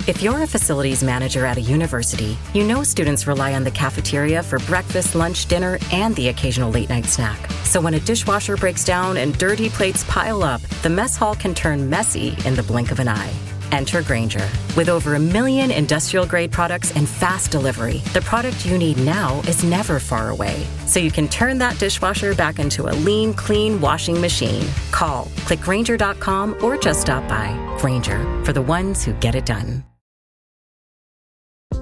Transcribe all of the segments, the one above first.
If you're a facilities manager at a university, you know students rely on the cafeteria for breakfast, lunch, dinner, and the occasional late-night snack. So when a dishwasher breaks down and dirty plates pile up, the mess hall can turn messy in the blink of an eye. Enter Grainger. With over 1 million industrial-grade products and fast delivery, the product you need now is never far away. So you can turn that dishwasher back into a lean, clean washing machine. Call, click Grainger.com, or just stop by. Grainger, for the ones who get it done.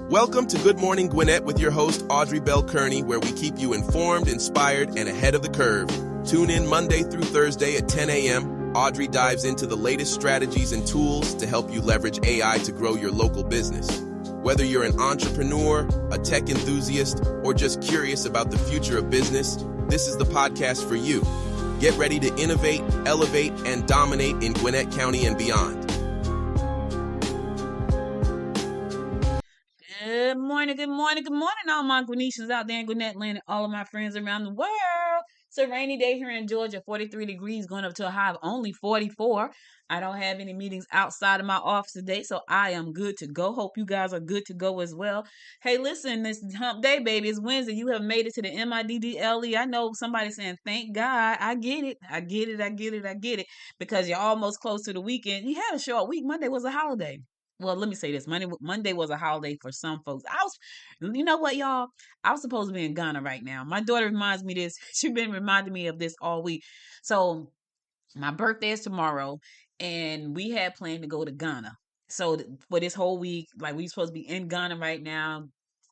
Welcome to Good Morning Gwinnett with your host, Audrey Bell-Kearney, where we keep you informed, inspired, and ahead of the curve. Tune in Monday through Thursday at 10 a.m. Audrey dives into the latest strategies and tools to help you leverage AI to grow your local business. Whether you're an entrepreneur, a tech enthusiast, or just curious about the future of business, this is the podcast for you. Get ready to innovate, elevate, and dominate in Gwinnett County and beyond. Good morning, all my Gwinnetians out there in Gwinnett land and all of my friends around the world. It's a rainy day here in Georgia, 43 degrees, going up to a high of only 44. I don't have any meetings outside of my office today, so I am good to go. Hope you guys are good to go as well. Hey, listen, this hump day, baby. It's Wednesday. You have made it to the MIDDLE. I know somebody's saying, thank God. I get it. Because you're almost close to the weekend. You had a short week. Monday was a holiday. Well, let me say this. Monday was a holiday for some folks. You know what, y'all? I was supposed to be in Ghana right now. My daughter reminds me this. She's been reminding me of this all week. So my birthday is tomorrow, and we had planned to go to Ghana. So for this whole week, like we supposed to be in Ghana right now,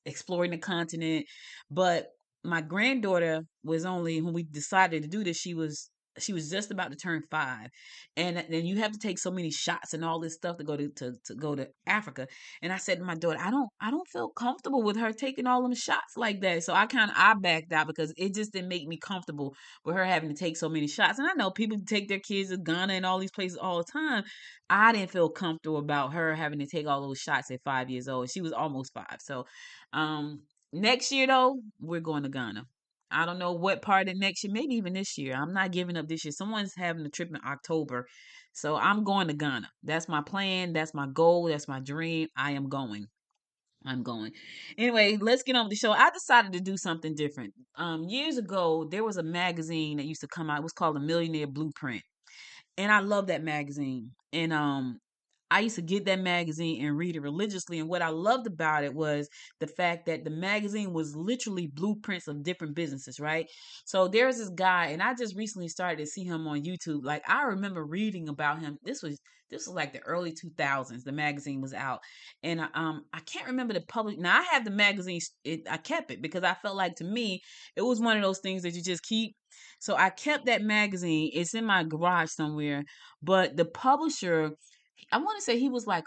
exploring the continent. But my granddaughter was only, when we decided to do this, she was just about to turn 5, and then you have to take so many shots and all this stuff to go to Africa. And I said to my daughter, I don't feel comfortable with her taking all them shots like that. So I backed out because it just didn't make me comfortable with her having to take so many shots. And I know people take their kids to Ghana and all these places all the time. I didn't feel comfortable about her having to take all those shots at 5 years old. She was almost 5. So next year though, we're going to Ghana. I don't know what part of next year, maybe even this year. I'm not giving up this year. Someone's having a trip in October. So I'm going to Ghana. That's my plan. That's my goal. That's my dream. I'm going. Anyway, let's get on with the show. I decided to do something different. Years ago, there was a magazine that used to come out. It was called the Millionaire Blueprint. And I love that magazine. And I used to get that magazine and read it religiously. And what I loved about it was the fact that the magazine was literally blueprints of different businesses, right? So there's this guy, and I just recently started to see him on YouTube. Like, I remember reading about him. This was like the early 2000s. The magazine was out, and I can't remember the public. Now I have the magazine. I kept it because I felt like, to me, it was one of those things that you just keep. So I kept that magazine. It's in my garage somewhere. But the publisher, I want to say he was like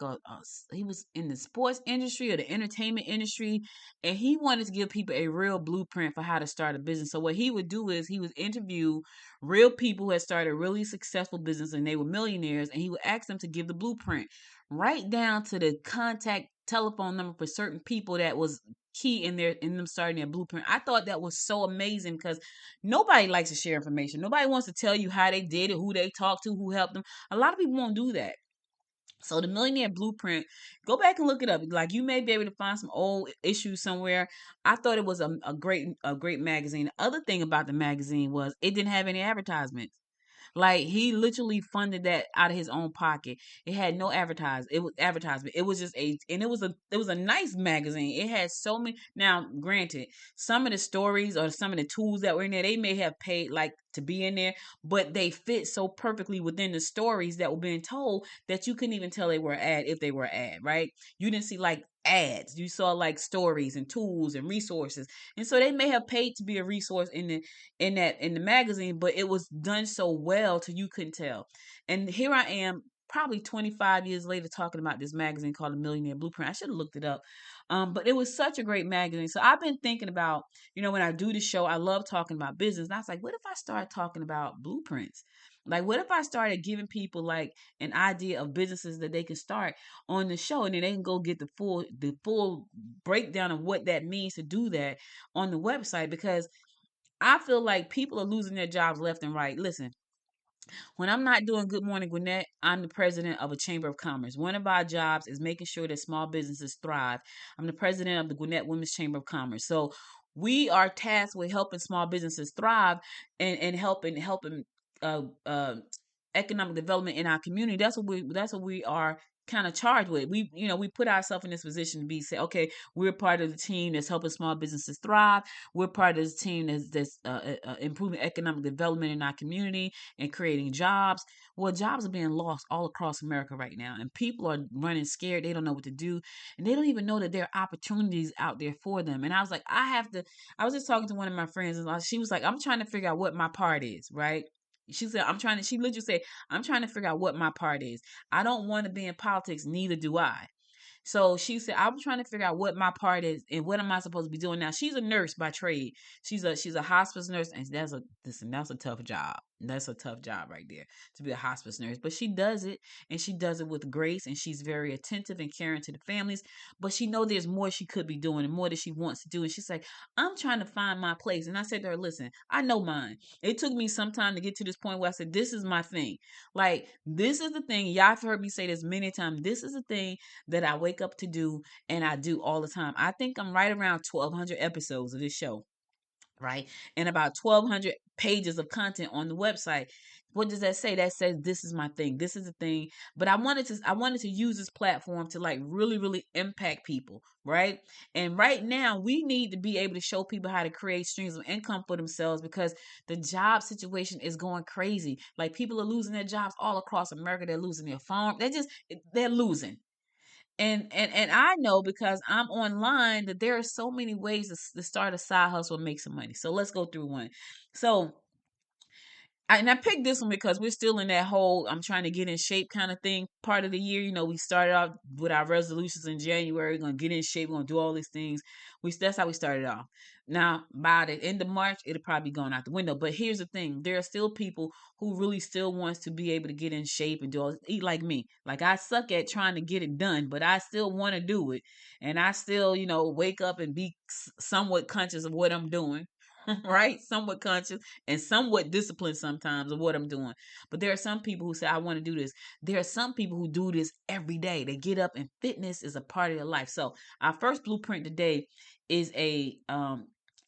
he was in the sports industry or the entertainment industry, and he wanted to give people a real blueprint for how to start a business. So what he would do is he would interview real people who had started a really successful business and they were millionaires, and he would ask them to give the blueprint right down to the contact telephone number for certain people that was key in them starting their blueprint. I thought that was so amazing because nobody likes to share information. Nobody wants to tell you how they did it, who they talked to, who helped them. A lot of people won't do that. So the Millionaire Blueprint, go back and look it up. Like, you may be able to find some old issues somewhere. I thought it was a great magazine. The other thing about the magazine was it didn't have any advertisements. Like, he literally funded that out of his own pocket. It had no advertisement. It was just and it was a nice magazine. It had so many. Now, granted, some of the stories or some of the tools that were in there, they may have paid like to be in there, but they fit so perfectly within the stories that were being told that you couldn't even tell they were ad if they were ad, right? You didn't see like ads. You saw like stories and tools and resources. And so they may have paid to be a resource in the magazine, but it was done so well till you couldn't tell. And here I am, probably 25 years later, talking about this magazine called The Millionaire Blueprint. I should have looked it up. But it was such a great magazine. So I've been thinking about, when I do the show, I love talking about business. And I was like, what if I start talking about blueprints? Like, what if I started giving people like an idea of businesses that they can start on the show, and then they can go get the full breakdown of what that means to do that on the website? Because I feel like people are losing their jobs left and right. Listen, When I'm not doing Good Morning Gwinnett, I'm the president of a chamber of commerce. One of our jobs is making sure that small businesses thrive. I'm the president of the Gwinnett Women's Chamber of Commerce. So we are tasked with helping small businesses thrive and helping uh, uh, economic development in our community. That's what we are kind of charged with. We put ourselves in this position to be say, okay, we're part of the team that's helping small businesses thrive. We're part of the team that's improving economic development in our community and creating jobs. Well, jobs are being lost all across America right now, and people are running scared. They don't know what to do, and they don't even know that there are opportunities out there for them. And I was like, I have to. I was just talking to one of my friends, and she was like, I'm trying to figure out what my part is, right? She said, she literally said, I'm trying to figure out what my part is. I don't want to be in politics, neither do I. So she said, I'm trying to figure out what my part is and what am I supposed to be doing now. She's a nurse by trade. She's a hospice nurse, and that's a tough job. That's a tough job right there to be a hospice nurse. But she does it, and she does it with grace, and she's very attentive and caring to the families. But she know there's more she could be doing and more that she wants to do. And she's like, I'm trying to find my place. And I said to her, listen, I know mine. It took me some time to get to this point where I said, this is my thing. Like, this is the thing. Y'all have heard me say this many times. This is the thing that I wake up to do and I do all the time. I think I'm right around 1,200 episodes of this show, right? And about 1,200 pages of content on the website. What does that say? That says this is my thing. This is the thing. But I wanted to use this platform to like really, really impact people, right? And right now we need to be able to show people how to create streams of income for themselves because the job situation is going crazy. Like people are losing their jobs all across America. They're losing their farm. They're losing. And I know because I'm online that there are so many ways to start a side hustle and make some money. So let's go through one. So I picked this one because we're still in that whole I'm trying to get in shape kind of thing part of the year. We started off with our resolutions in January. We're gonna get in shape. We're gonna do all these things. That's how we started off. Now by the end of March, it'll probably be going out the window. But here's the thing: there are still people who really still wants to be able to get in shape and eat like me. Like I suck at trying to get it done, but I still want to do it, and I still wake up and be somewhat conscious of what I'm doing. Right, somewhat conscious and somewhat disciplined sometimes of what I'm doing. But there are some people who say, I want to do this. There are some people who do this every day. They get up and fitness is a part of their life. So our first blueprint today is a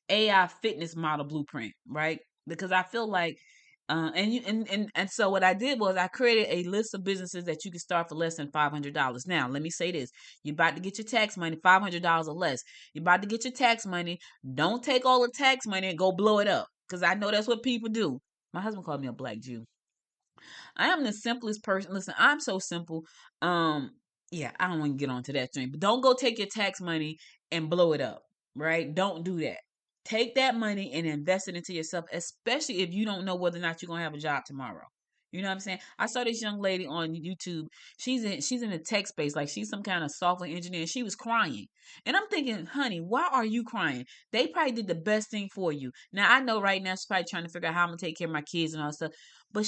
AI fitness model blueprint, right? Because I feel like and so what I did was I created a list of businesses that you can start for less than $500. Now, let me say this. You're about to get your tax money, $500 or less. You're about to get your tax money. Don't take all the tax money and go blow it up. Because I know that's what people do. My husband called me a black Jew. I am the simplest person. Listen, I'm so simple. Um, yeah, I don't want to get onto that thing, but don't go take your tax money and blow it up, right? Don't do that. Take that money and invest it into yourself, especially if you don't know whether or not you're gonna have a job tomorrow. You know what I'm saying? I saw this young lady on YouTube. She's in the tech space, like she's some kind of software engineer. And she was crying, and I'm thinking, honey, why are you crying? They probably did the best thing for you. Now I know right now she's probably trying to figure out how I'm gonna take care of my kids and all that stuff. But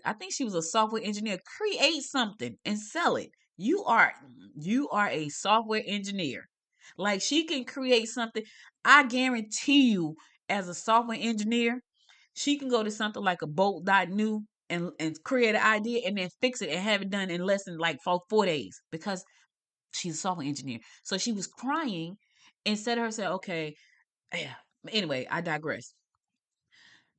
I think she was a software engineer. Create something and sell it. You are a software engineer. Like she can create something. I guarantee you, as a software engineer, she can go to something like a bolt.new and create an idea and then fix it and have it done in less than like 4 days because she's a software engineer. So she was crying instead of her saying, okay, yeah. Anyway, I digress.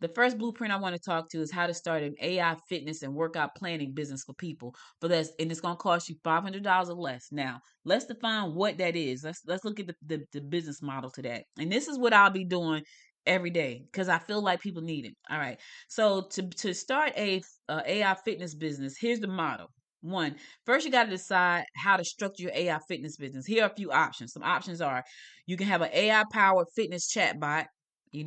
The first blueprint I want to talk to is how to start an AI fitness and workout planning business for people. And it's gonna cost you $500 or less. Now, let's define what that is. Let's look at the business model to that. And this is what I'll be doing every day because I feel like people need it. All right. So to start a AI fitness business, here's the model. One, first you got to decide how to structure your AI fitness business. Here are a few options. Some options are you can have an AI powered fitness chatbot.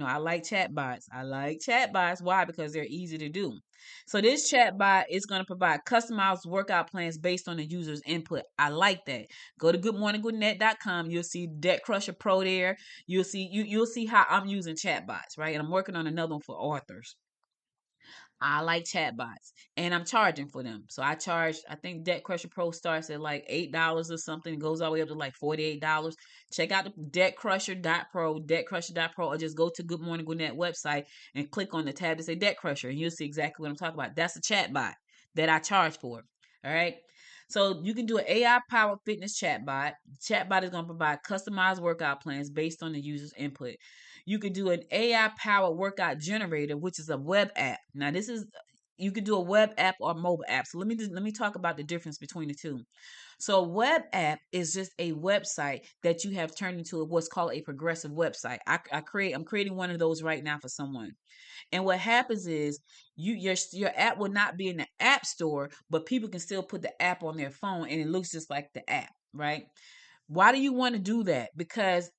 I like chatbots. I like chatbots. Why? Because they're easy to do. So this chatbot is going to provide customized workout plans based on the user's input. I like that. Go to goodmorninggwinnett.com. You'll see Debt Crusher Pro there. You'll see how I'm using chatbots, right? And I'm working on another one for authors. I like chatbots, and I'm charging for them. So I charge, I think Debt Crusher Pro starts at like $8 or something. It goes all the way up to like $48. Check out the debtcrusher.pro, or just go to Good Morning Gwinnett website and click on the tab to say Debt Crusher, and you'll see exactly what I'm talking about. That's a chatbot that I charge for. All right. So you can do an AI powered fitness chatbot. Chatbot is going to provide customized workout plans based on the user's input. You could do an AI powered workout generator, which is a web app. Now, this is you could do a web app or mobile app. So let me talk about the difference between the two. So a web app is just a website that you have turned into what's called a progressive website. I'm creating one of those right now for someone. And what happens is your app will not be in the app store, but people can still put the app on their phone and it looks just like the app, right? Why do you want to do that? Because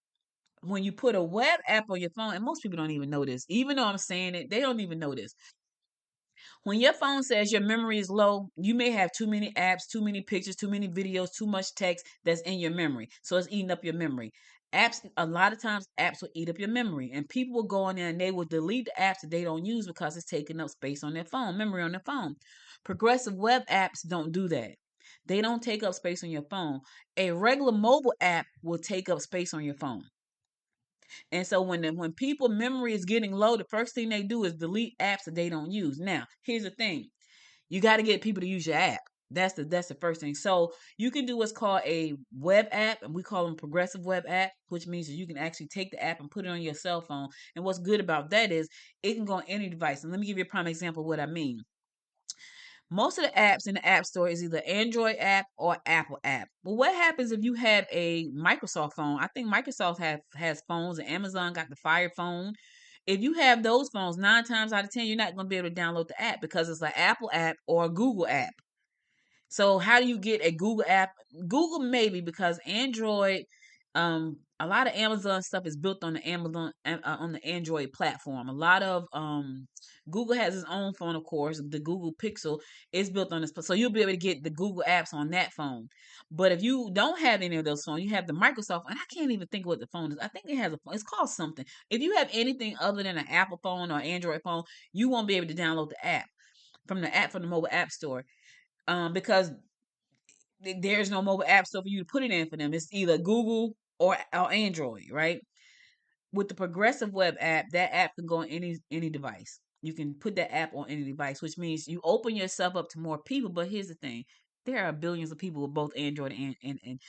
when you put a web app on your phone, and most people don't even know this, even though I'm saying it, they don't even know this. When your phone says your memory is low, you may have too many apps, too many pictures, too many videos, too much text that's in your memory. So it's eating up your memory. Apps, a lot of times, apps will eat up your memory, and people will go in there and they will delete the apps that they don't use because it's taking up space on their phone, memory on their phone. Progressive web apps don't do that. They don't take up space on your phone. A regular mobile app will take up space on your phone. And so when people memory is getting low, the first thing they do is delete apps that they don't use. Now, here's the thing. You got to get people to use your app. That's the first thing. So you can do what's called a web app, and we call them progressive web app, which means that you can actually take the app and put it on your cell phone. And what's good about that is it can go on any device. And let me give you a prime example of what I mean. Most of the apps in the App Store is either Android app or Apple app. But what happens if you have a Microsoft phone? I think Microsoft has phones, and Amazon got the Fire phone. If you have those phones, 9 times out of 10, you're not going to be able to download the app because it's an Apple app or a Google app. So how do you get a Google app? Google maybe because Android, a lot of Amazon stuff is built on the Amazon on the Android platform. A lot of Google has its own phone, of course. The Google Pixel is built on this, so you'll be able to get the Google apps on that phone. But if you don't have any of those phones, you have the Microsoft, and I can't even think what the phone is. I think it has a phone. It's called something. If you have anything other than an Apple phone or Android phone, you won't be able to download the app from the mobile app store because there's no mobile app store for you to put it in for them. It's either Google or Android, right? With the progressive web app, that app can go on any device. You can put that app on any device, which means you open yourself up to more people. But here's the thing: there are billions of people with both Android and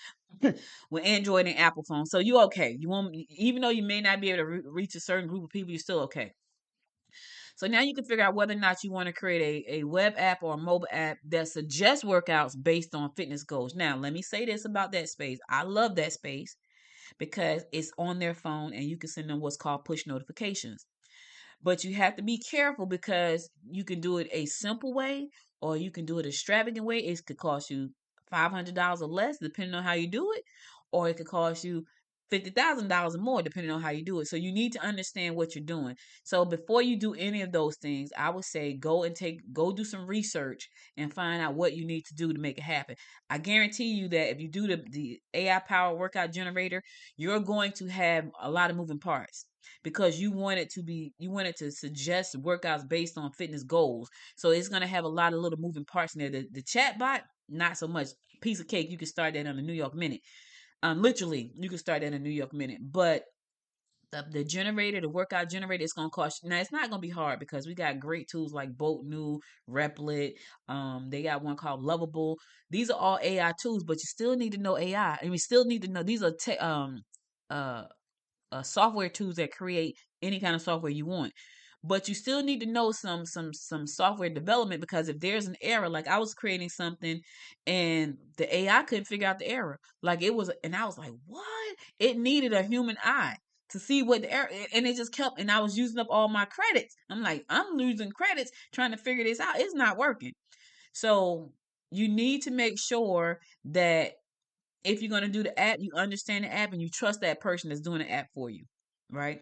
with Android and Apple phones. So you okay? You won't, even though you may not be able to reach a certain group of people, you're still okay. So now you can figure out whether or not you want to create a web app or a mobile app that suggests workouts based on fitness goals. Now, let me say this about that space. I love that space because it's on their phone and you can send them what's called push notifications. But you have to be careful because you can do it a simple way or you can do it a extravagant way. It could cost you $500 or less, depending on how you do it, or it could cost you $50,000 or more, depending on how you do it. So you need to understand what you're doing. So before you do any of those things, I would say go do some research and find out what you need to do to make it happen. I guarantee you that if you do the AI powered workout generator, you're going to have a lot of moving parts because you want it to suggest workouts based on fitness goals. So it's going to have a lot of little moving parts in there. The chat bot, not so much. Piece of cake, you can start that on the New York Minute. Literally, you can start that in a New York Minute. But the generator, the workout generator, it's gonna cost you. Now it's not gonna be hard because we got great tools like Boat New, Replit. They got one called Lovable. These are all AI tools, but you still need to know AI, and we still need to know these are uh software tools that create any kind of software you want. But you still need to know some software development because if there's an error, like I was creating something and the AI couldn't figure out the error. Like it was, and I was like, what? It needed a human eye to see what the error, and it just kept, and I was using up all my credits. I'm like, I'm losing credits trying to figure this out. It's not working. So you need to make sure that if you're going to do the app, you understand the app and you trust that person that's doing the app for you, right?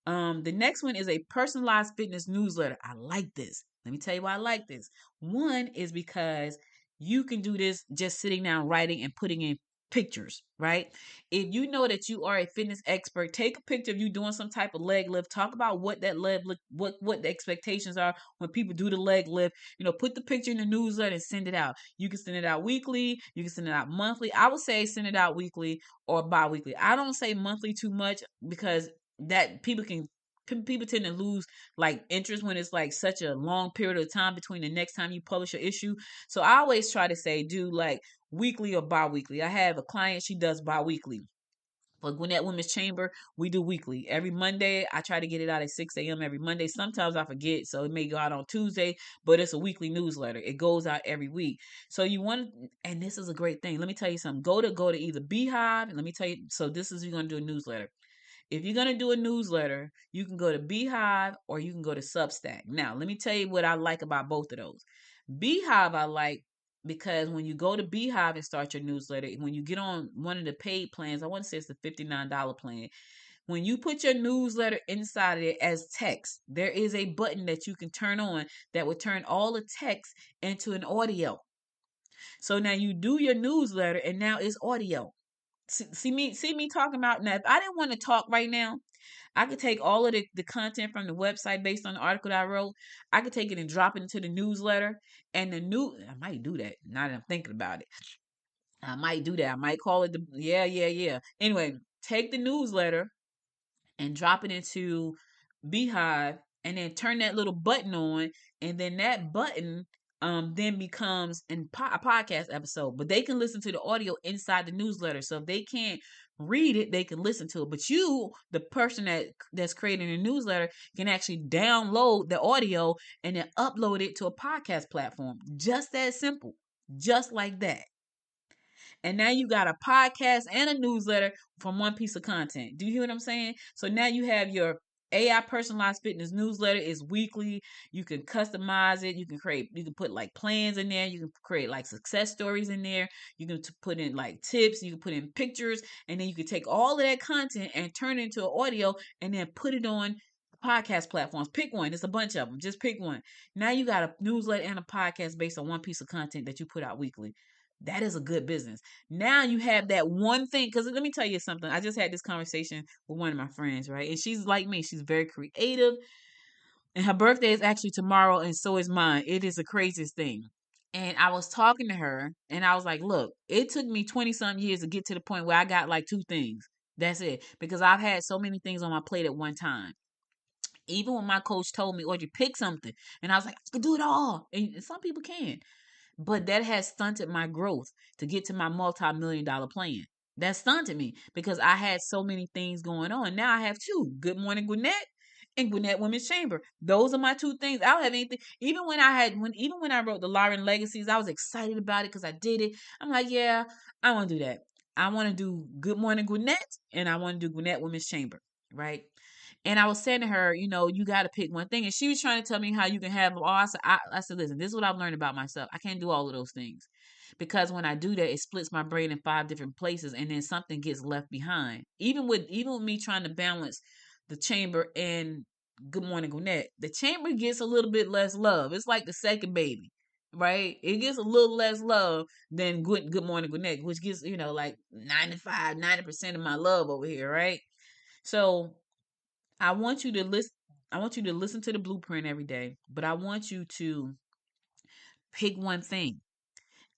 The next one is a personalized fitness newsletter. I like this. Let me tell you why I like this. One is because you can do this just sitting down writing and putting in pictures, right? If you know that you are a fitness expert, take a picture of you doing some type of leg lift. Talk about what that leg lift, what the expectations are when people do the leg lift. Put the picture in the newsletter and send it out. You can send it out weekly, you can send it out monthly. I would say send it out weekly or bi-weekly. I don't say monthly too much because that people tend to lose like interest when it's like such a long period of time between the next time you publish an issue. So I always try to say do like weekly or bi-weekly. I have a client, she does bi-weekly. For Gwinnett Women's Chamber, we do weekly. Every Monday, I try to get it out at 6 a.m. every Monday. Sometimes I forget, so it may go out on Tuesday, but it's a weekly newsletter. It goes out every week. So you want, and this is a great thing. Let me tell you something. Go to either Beehive, and let me tell you, so this is, you're going to do a newsletter. If you're going to do a newsletter, you can go to Beehive or you can go to Substack. Now, let me tell you what I like about both of those. Beehive, I like because when you go to Beehive and start your newsletter, when you get on one of the paid plans, I want to say it's the $59 plan. When you put your newsletter inside of it as text, there is a button that you can turn on that will turn all the text into an audio. So now you do your newsletter and now it's audio. See me talking about now. If I didn't want to talk right now, I could take all of the content from the website based on the article that I wrote. I could take it and drop it into the newsletter. And I might do that now that I'm thinking about it. I might do that. I might call it yeah. Anyway, take the newsletter and drop it into Beehive and then turn that little button on, and then that button then becomes a podcast episode. But they can listen to the audio inside the newsletter. So if they can't read it, they can listen to it. But you, the person that's creating a newsletter, can actually download the audio and then upload it to a podcast platform. Just that simple. Just like that. And now you got a podcast and a newsletter from one piece of content. Do you hear what I'm saying? So now you have your AI personalized fitness newsletter is weekly. You can customize it. You can put like plans in there. You can create like success stories in there. You can put in like tips. You can put in pictures, and then you can take all of that content and turn it into an audio and then put it on podcast platforms. Pick one. It's a bunch of them. Just pick one. Now you got a newsletter and a podcast based on one piece of content that you put out weekly. That is a good business. Now you have that one thing. Because let me tell you something. I just had this conversation with one of my friends, right? And she's like me. She's very creative. And her birthday is actually tomorrow, and so is mine. It is the craziest thing. And I was talking to her, and I was like, look, it took me 20 some years to get to the point where I got like two things. That's it. Because I've had so many things on my plate at one time. Even when my coach told me, Audrey, pick something. And I was like, I can do it all. And some people can. But that has stunted my growth to get to my multi-million dollar plan. That stunted me because I had so many things going on. Now I have two: Good Morning Gwinnett and Gwinnett Women's Chamber. Those are my two things. I don't have anything. Even when I wrote the Lauren Legacies, I was excited about it because I did it. I'm like, yeah, I want to do that. I want to do Good Morning Gwinnett and I want to do Gwinnett Women's Chamber, right? And I was saying to her, you got to pick one thing. And she was trying to tell me how you can have them all. I said, listen, this is what I've learned about myself. I can't do all of those things because when I do that, it splits my brain in 5 different places, and then something gets left behind. Even with me trying to balance the chamber and Good Morning Gwinnett, the chamber gets a little bit less love. It's like the second baby, right? It gets a little less love than Good Morning Gwinnett, which gets like 90% of my love over here, right? So I want you to listen. I want you to listen to the blueprint every day, but I want you to pick one thing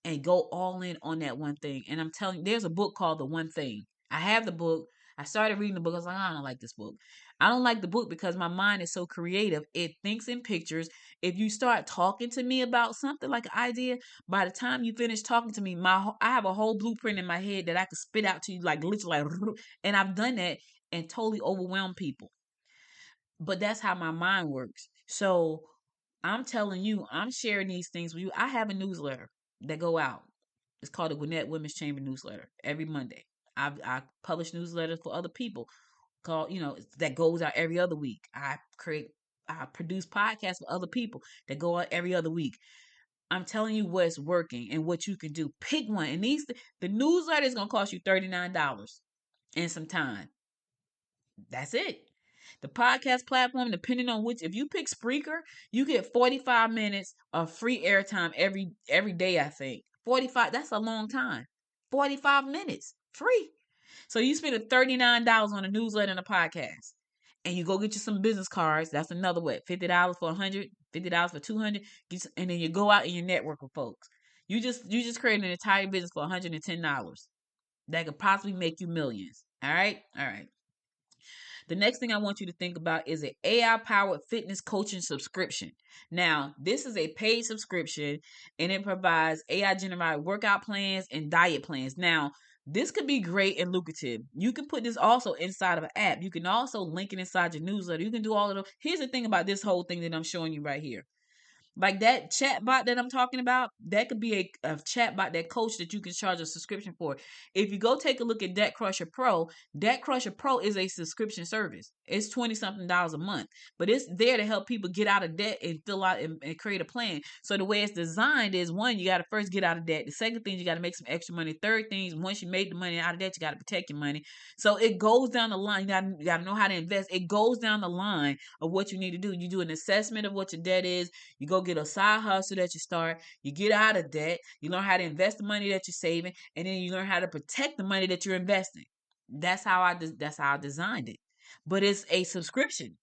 and go all in on that one thing. And I'm telling you, there's a book called The One Thing. I have the book. I started reading the book. I was like, I don't like this book. I don't like the book because my mind is so creative. It thinks in pictures. If you start talking to me about something like an idea, by the time you finish talking to me, I have a whole blueprint in my head that I could spit out to you like literally like, and I've done that and totally overwhelmed people. But that's how my mind works. So I'm telling you, I'm sharing these things with you. I have a newsletter that go out. It's called the Gwinnett Women's Chamber newsletter every Monday. I publish newsletters for other people called, that goes out every other week. I produce podcasts for other people that go out every other week. I'm telling you what's working and what you can do. Pick one. And the newsletter is going to cost you $39 and some time. That's it. The podcast platform, depending on if you pick Spreaker, you get 45 minutes of free airtime every day, I think. 45, that's a long time. 45 minutes free. So you spend $39 on a newsletter and a podcast, and you go get you some business cards. That's another way. $50 for 100, $50 for 200, and then you go out and you network with folks. You just create an entire business for $110 that could possibly make you millions. All right, all right. The next thing I want you to think about is an AI powered fitness coaching subscription. Now, this is a paid subscription and it provides AI generated workout plans and diet plans. Now, this could be great and lucrative. You can put this also inside of an app. You can also link it inside your newsletter. You can do all of those. Here's the thing about this whole thing that I'm showing you right here. Like that chat bot that I'm talking about, that could be a chat bot, that coach that you can charge a subscription for. If you go take a look at Debt Crusher Pro, Debt Crusher Pro is a subscription service. It's 20 something dollars a month, but it's there to help people get out of debt and fill out and create a plan. So the way it's designed is, one, you got to first get out of debt. The second thing, you got to make some extra money. Third thing, once you made the money out of debt, you got to protect your money. So it goes down the line. You got to know how to invest. It goes down the line of what you need to do. You do an assessment of what your debt is. You go get a side hustle that you start. You get out of debt. You learn how to invest the money that you're saving, and then you learn how to protect the money that you're investing. That's how I designed it. But it's a subscription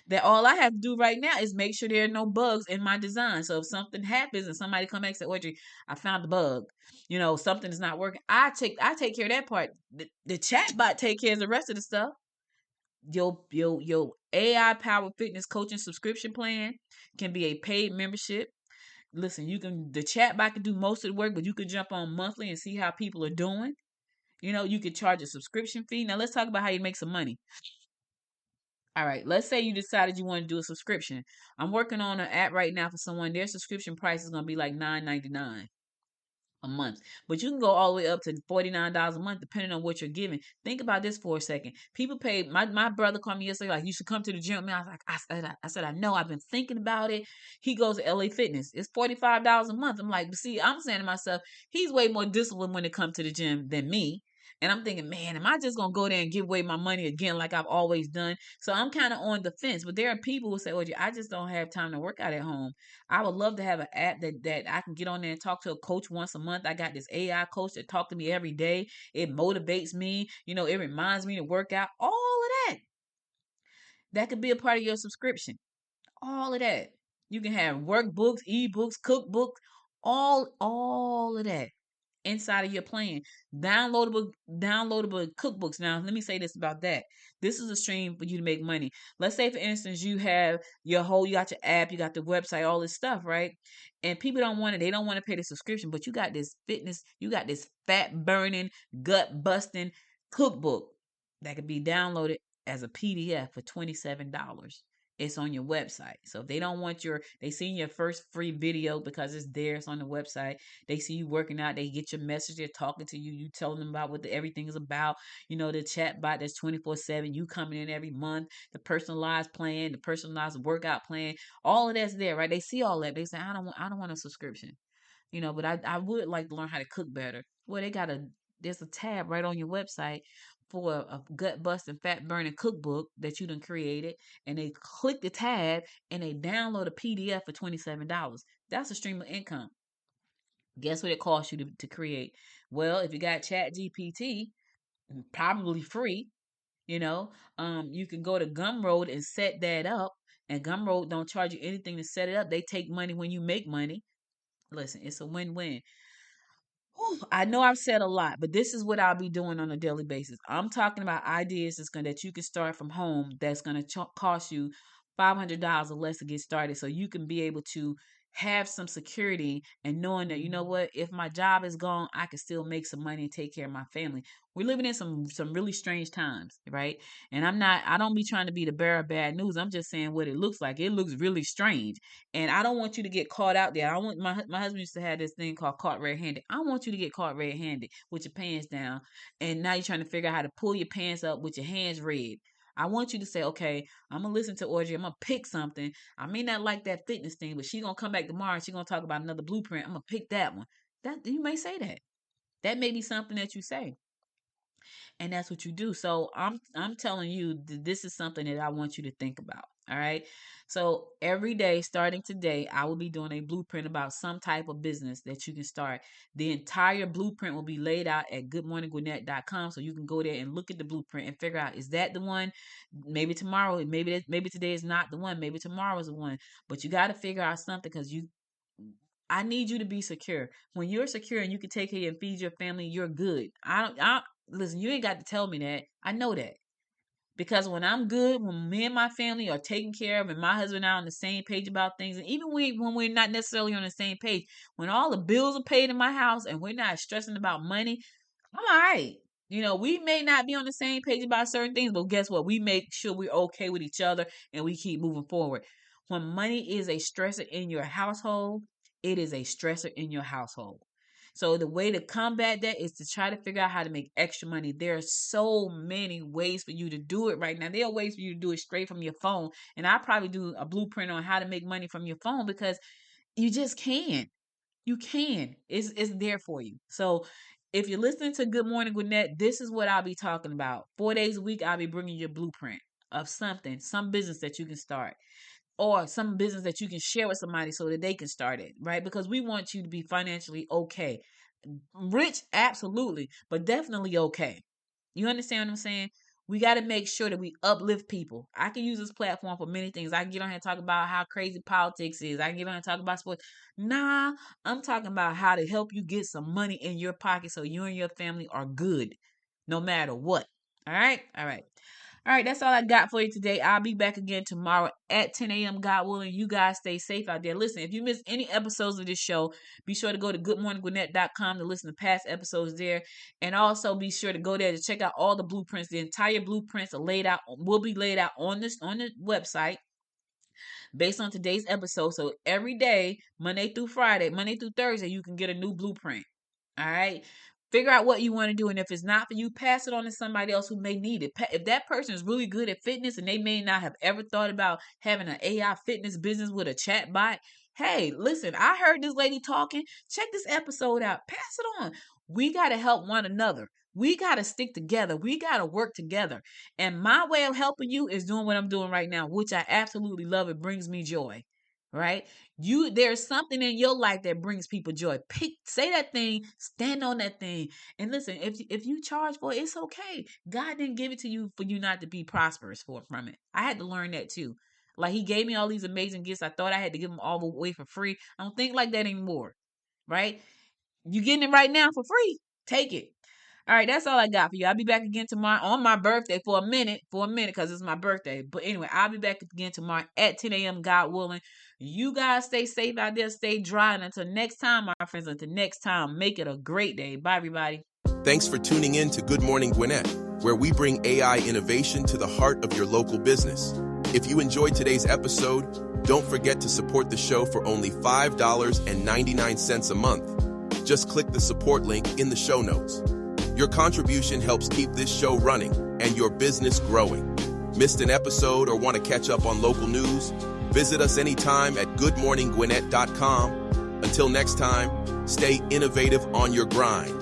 that all I have to do right now is make sure there are no bugs in my design. So if something happens and somebody come back and say, Audrey, I found the bug, something is not working, I take care of that part. The chat bot take care of the rest of the stuff. Your AI powered fitness coaching subscription plan can be a paid membership. Listen, the chat bot can do most of the work, but you can jump on monthly and see how people are doing. You could charge a subscription fee. Now let's talk about how you make some money. All right, let's say you decided you want to do a subscription. I'm working on an app right now for someone. Their subscription price is going to be like $9.99 a month, but you can go all the way up to $49 a month depending on what you're giving. Think about this for a second. People pay. My brother called me yesterday, like, you should come to the gym. Man, I was like, I said I know, I've been thinking about it. He goes to LA Fitness. It's $45 a month. I'm like, but see, I'm saying to myself, he's way more disciplined when it comes to the gym than me. And I'm thinking, man, am I just gonna go there and give away my money again like I've always done? So I'm kind of on the fence. But there are people who say, "Oh, I just don't have time to work out at home. I would love to have an app that I can get on there and talk to a coach once a month. I got this AI coach that talk to me every day. It motivates me. It reminds me to work out. All of that could be a part of your subscription. All of that. You can have workbooks, ebooks, cookbooks, all of that inside of your plan. Downloadable cookbooks. Now, let me say this about that. This is a stream for you to make money. Let's say, for instance, you have you got your app, you got the website, all this stuff, right? And people don't want it. They don't want to pay the subscription, but you got this fitness, you got this fat burning, gut busting cookbook that could be downloaded as a PDF for $27. It's on your website. So if they don't want they see your first free video because it's there, it's on the website. They see you working out, they get your message, they're talking to you, you telling them about what everything is about. The chat bot that's 24/7, you coming in every month, the personalized plan, the personalized workout plan, all of that's there, right? They see all that. They say, I don't want a subscription. But I would like to learn how to cook better. Well, there's a tab right on your website for a gut busting, fat burning cookbook that you done created, and they click the tab and they download a PDF for $27. That's a stream of income. Guess what it costs you to create? Well, if you got Chat GPT, probably free, you can go to Gumroad and set that up, and Gumroad don't charge you anything to set it up. They take money when you make money. Listen, it's a win-win. Whew, I know I've said a lot, but this is what I'll be doing on a daily basis. I'm talking about ideas that you can start from home that's going to cost you $500 or less to get started, so you can be able to have some security and knowing that, what, if my job is gone, I can still make some money and take care of my family. We're living in some really strange times, right? And I don't be trying to be the bearer of bad news. I'm just saying what it looks like. It looks really strange. And I don't want you to get caught out there. I want my husband used to have this thing called caught red-handed. I want you to get caught red-handed with your pants down, and now you're trying to figure out how to pull your pants up with your hands red. I want you to say, okay, I'm gonna listen to Audrey. I'm gonna pick something. I may not like that fitness thing, but she's gonna come back tomorrow and she's gonna talk about another blueprint. I'm gonna pick that one. That you may say that. That may be something that you say, and that's what you do. So I'm telling you, this is something that I want you to think about. All right. So every day, starting today, I will be doing a blueprint about some type of business that you can start. The entire blueprint will be laid out at goodmorninggwinnett.com. So you can go there and look at the blueprint and figure out, is that the one? Maybe tomorrow, maybe today is not the one. Maybe tomorrow is the one. But you got to figure out something, because I need you to be secure. When you're secure and you can take care and feed your family, you're good. Listen, you ain't got to tell me that. I know that. Because when I'm good, when me and my family are taken care of, and my husband and I are on the same page about things, and even when we're not necessarily on the same page, when all the bills are paid in my house and we're not stressing about money, I'm all right. We may not be on the same page about certain things, but guess what? We make sure we're okay with each other and we keep moving forward. When money is a stressor in your household, it is a stressor in your household. So the way to combat that is to try to figure out how to make extra money. There are so many ways for you to do it right now. There are ways for you to do it straight from your phone. And I probably do a blueprint on how to make money from your phone, because you just can. You can. It's there for you. So if you're listening to Good Morning Gwinnett, this is what I'll be talking about. 4 days a week, I'll be bringing you a blueprint of something, some business that you can start, or some business that you can share with somebody so that they can start it, right? Because we want you to be financially okay. Rich, absolutely, but definitely okay. You understand what I'm saying? We got to make sure that we uplift people. I can use this platform for many things. I can get on here and talk about how crazy politics is. I can get on and talk about sports. Nah, I'm talking about how to help you get some money in your pocket so you and your family are good no matter what. All right? All right. All right, that's all I got for you today. I'll be back again tomorrow at 10 a.m. God willing. You guys stay safe out there. Listen, if you missed any episodes of this show, be sure to go to goodmorninggwinnett.com to listen to past episodes there. And also be sure to go there to check out all the blueprints. The entire blueprints will be laid out on the website based on today's episode. So every day, Monday through Thursday, you can get a new blueprint. All right. Figure out what you want to do. And if it's not for you, pass it on to somebody else who may need it. If that person is really good at fitness and they may not have ever thought about having an AI fitness business with a chat bot, hey, listen, I heard this lady talking. Check this episode out. Pass it on. We got to help one another. We got to stick together. We got to work together. And my way of helping you is doing what I'm doing right now, which I absolutely love. It brings me joy. Right? There's something in your life that brings people joy. Say that thing, stand on that thing. And listen, if you charge for it, it's okay. God didn't give it to you for you not to be prosperous from it. I had to learn that too. Like, he gave me all these amazing gifts. I thought I had to give them all away for free. I don't think like that anymore. Right? You getting it right now for free. Take it. All right, that's all I got for you. I'll be back again tomorrow on my birthday for a minute, because it's my birthday. But anyway, I'll be back again tomorrow at 10 a.m., God willing. You guys stay safe out there, stay dry. And until next time, my friends, make it a great day. Bye, everybody. Thanks for tuning in to Good Morning Gwinnett, where we bring AI innovation to the heart of your local business. If you enjoyed today's episode, don't forget to support the show for only $5.99 a month. Just click the support link in the show notes. Your contribution helps keep this show running and your business growing. Missed an episode or want to catch up on local news? Visit us anytime at goodmorninggwinnett.com. Until next time, stay innovative on your grind.